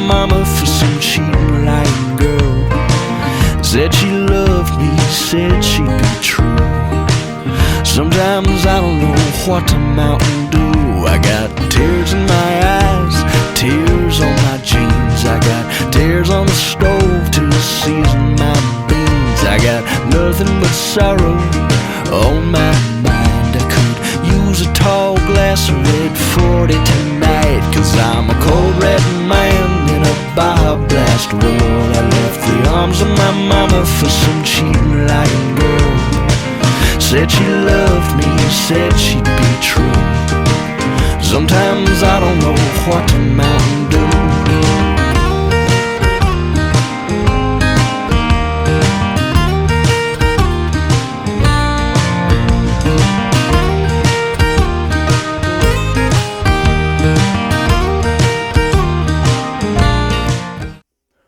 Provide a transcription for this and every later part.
mama for some cheating lying girl. Said she loved me, said she'd be true. Sometimes I don't know what to Mountain Dew. I got tears in my eyes, tears on my jeans. I got tears on the stove to season my beans. I got nothing but sorrow on my mind. I could use a tall glass of red 40 tonight, 'cause I'm a cold red man in a Baja Blast world. I left the arms of my mama for some cheating lying girl. Said she loved me, said she'd be true. Sometimes I don't know what to Mountain Dew.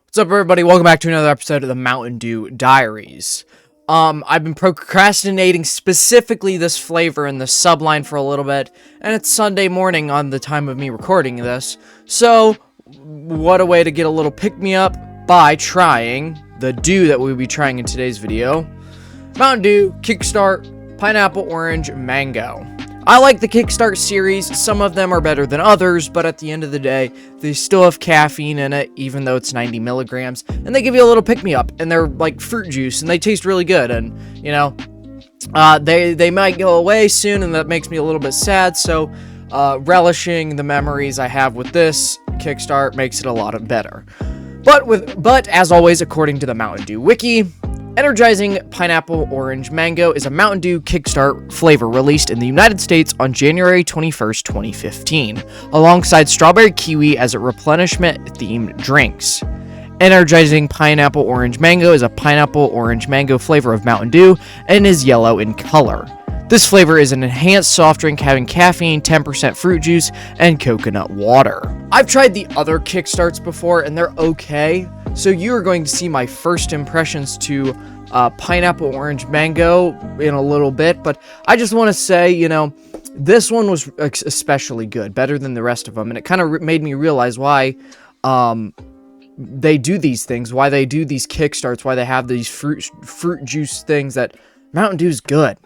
What's up, everybody? Welcome back to another episode of the Mountain Dew Diaries. I've been procrastinating specifically this flavor in the subline for a little bit, and it's Sunday morning on the time of me recording this, so what a way to get a little pick-me-up by trying the dew that we'll be trying in today's video. Mountain Dew, Kickstart, Pineapple, Orange, Mango. I like the Kickstart series. Some of them are better than others, but at the end of the day, they still have caffeine in it, even though it's 90 milligrams, and they give you a little pick-me-up, and they're like fruit juice, and they taste really good, and, you know, they might go away soon, and that makes me a little bit sad, so relishing the memories I have with this Kickstart makes it a lot better. But as always, according to the Mountain Dew Wiki, Energizing Pineapple Orange Mango is a Mountain Dew Kickstart flavor released in the United States on January 21st, 2015, alongside Strawberry Kiwi as a replenishment-themed drinks. Energizing Pineapple Orange Mango is a pineapple orange mango flavor of Mountain Dew and is yellow in color. This flavor is an enhanced soft drink having caffeine, 10% fruit juice, and coconut water. I've tried the other Kickstarts before, and they're okay. So you are going to see my first impressions to Pineapple Orange Mango in a little bit, but I just want to say, you know, this one was especially good, better than the rest of them, and it kind of made me realize why they do these things, why they do these Kickstarts, why they have these fruit juice things. That Mountain Dew is good.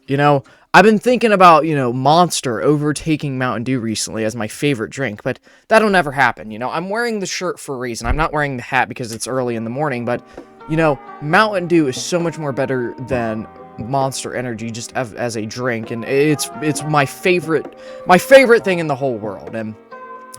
You know, I've been thinking about, you know, Monster overtaking Mountain Dew recently as my favorite drink, but that'll never happen. You know, I'm wearing the shirt for a reason. I'm not wearing the hat because it's early in the morning, but, you know, Mountain Dew is so much more better than Monster Energy just as a drink, and it's my favorite thing in the whole world. And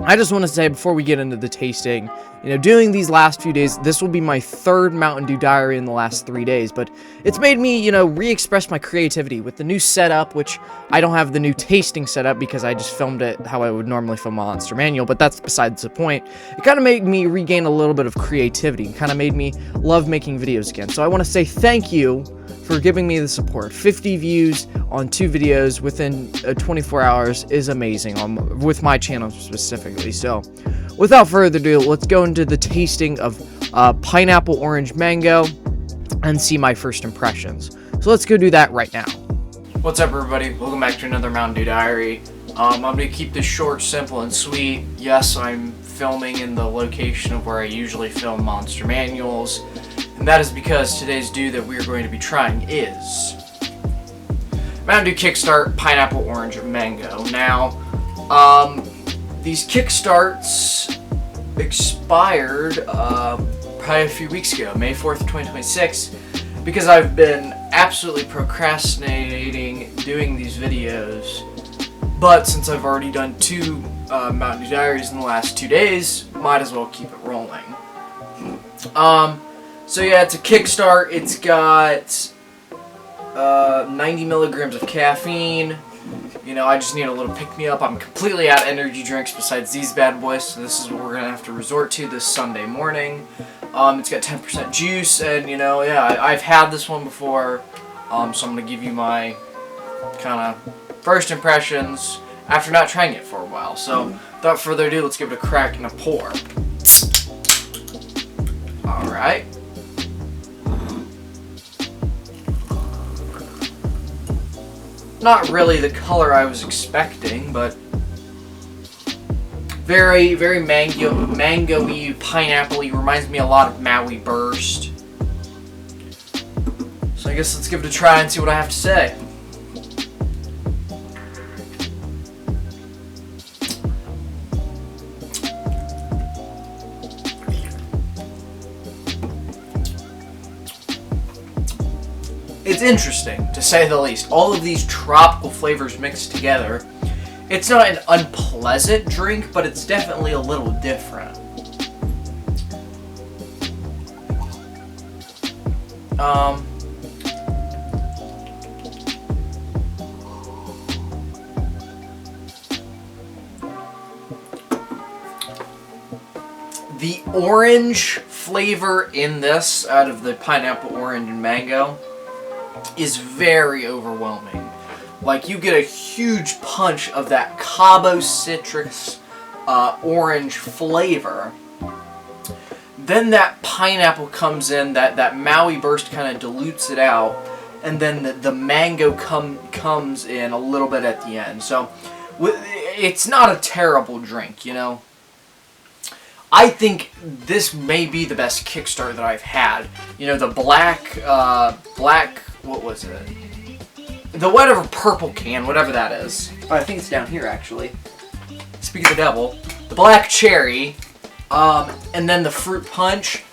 I just want to say, before we get into the tasting, you know, doing these last few days, this will be my third Mountain Dew Diary in the last 3 days, but it's made me, you know, re-express my creativity with the new setup, which I don't have the new tasting setup because I just filmed it how I would normally film a Monster Manual, but that's besides the point. It kind of made me regain a little bit of creativity, and kind of made me love making videos again. So I want to say thank you for giving me the support. 50 views on 2 videos within 24 hours is amazing, with my channel specifically. So without further ado, let's go into the tasting of Pineapple Orange Mango and see my first impressions. So let's go do that right now. What's up, everybody? Welcome back to another Mountain Dew Diary. I'm going to keep this short, simple, and sweet. Yes, I'm filming in the location of where I usually film Monster Manuals, and that is because today's dew that we are going to be trying is Mountain Dew Kickstart Pineapple Orange Mango. Now, these Kickstarts expired probably a few weeks ago, May 4th, 2026, because I've been absolutely procrastinating doing these videos. But since I've already done 2 Mountain Dew Diaries in the last 2 days, might as well keep it rolling. So yeah, it's a Kickstart. It's got 90 milligrams of caffeine. You know, I just need a little pick-me-up. I'm completely out of energy drinks besides these bad boys, so this is what we're going to have to resort to this Sunday morning. It's got 10% juice, and, you know, yeah, I've had this one before, so I'm going to give you my kind of first impressions after not trying it for a while. So, without further ado, let's give it a crack and a pour. Alright. Not really the color I was expecting, but Very, very mango-y, pineapple-y. Reminds me a lot of Maui Burst. So I guess let's give it a try and see what I have to say. It's interesting, to say the least. All of these tropical flavors mixed together. It's not an unpleasant drink, but it's definitely a little different. The orange flavor in this, out of the pineapple, orange, and mango, is very overwhelming. Like, you get a huge punch of that Cabo citrus orange flavor. Then that pineapple comes in, that Maui Burst kind of dilutes it out, and then the mango comes in a little bit at the end. So it's not a terrible drink, you know. I think this may be the best Kickstart that I've had. You know, the black, what was it? The whatever purple can, whatever that is. Oh, I think it's down here, actually. Speak of the devil. The black cherry, and then the fruit punch.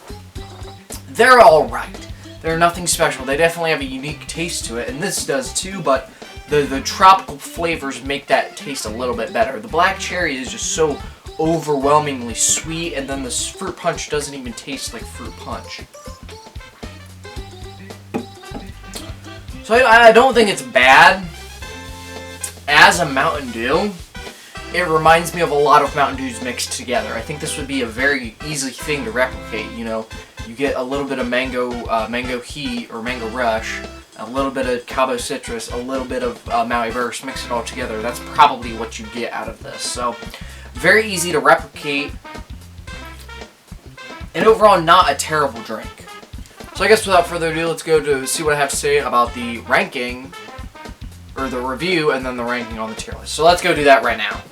They're alright. They're nothing special. They definitely have a unique taste to it, and this does too, but the tropical flavors make that taste a little bit better. The black cherry is just so overwhelmingly sweet, and then this fruit punch doesn't even taste like fruit punch. So I don't think it's bad. As a Mountain Dew, it reminds me of a lot of Mountain Dews mixed together. I think this would be a very easy thing to replicate. You know, you get a little bit of mango heat or mango rush, a little bit of Cabo citrus, a little bit of Maui Burst, mix it all together. That's probably what you get out of this. So very easy to replicate, and overall not a terrible drink. So I guess without further ado, let's go to see what I have to say about the ranking, or the review, and then the ranking on the tier list. So let's go do that right now.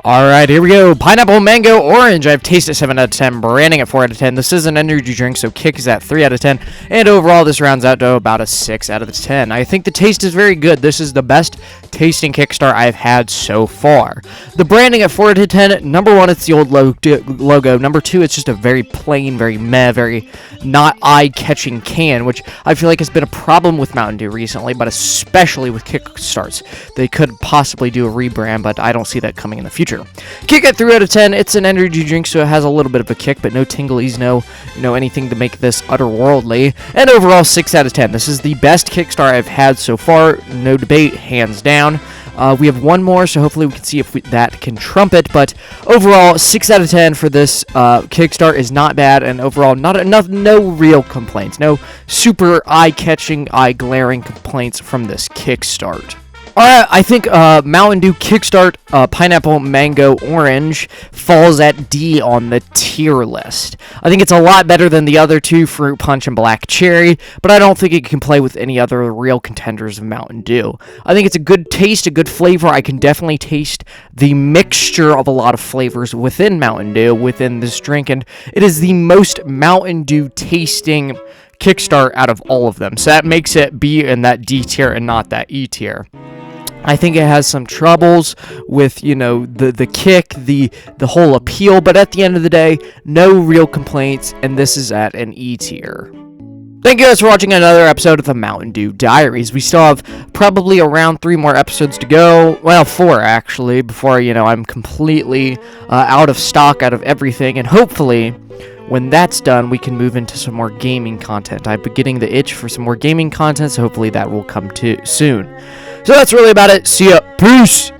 Alright, here we go. Pineapple, mango, orange. I've tasted 7 out of 10, branding at 4 out of 10. This is an energy drink, so Kick is at 3 out of 10. And overall, this rounds out to about a 6 out of 10. I think the taste is very good. This is the best tasting Kickstart I've had so far. The branding at 4 out of 10, number 1, it's the old logo. Number 2, it's just a very plain, very meh, very not eye-catching can, which I feel like has been a problem with Mountain Dew recently, but especially with Kickstarts. They could possibly do a rebrand, but I don't see that coming in the future. Kick at 3 out of 10. It's an energy drink, so it has a little bit of a kick, but no tinglies, no anything to make this otherworldly. And overall, 6 out of 10. This is the best Kickstart I've had so far. No debate, hands down. We have one more, so hopefully we can see if that can trump it. But overall, 6 out of 10 for this Kickstart is not bad, and overall, no real complaints. No super eye-catching, eye-glaring complaints from this Kickstart. Alright, I think Mountain Dew Kickstart Pineapple Mango Orange falls at D on the tier list. I think it's a lot better than the other two, Fruit Punch and Black Cherry, but I don't think it can play with any other real contenders of Mountain Dew. I think it's a good taste, a good flavor. I can definitely taste the mixture of a lot of flavors within Mountain Dew, within this drink, and it is the most Mountain Dew tasting Kickstart out of all of them. So that makes it be in that D tier and not that E tier. I think it has some troubles with, the kick, the whole appeal, but at the end of the day, no real complaints, and this is at an E tier. Thank you guys for watching another episode of the Mountain Dew Diaries. We still have probably around 3 more episodes to go. Well, 4 actually, before, I'm completely out of stock, out of everything, and hopefully when that's done, we can move into some more gaming content. I've been getting the itch for some more gaming content, so hopefully that will come soon. So that's really about it. See ya. Peace.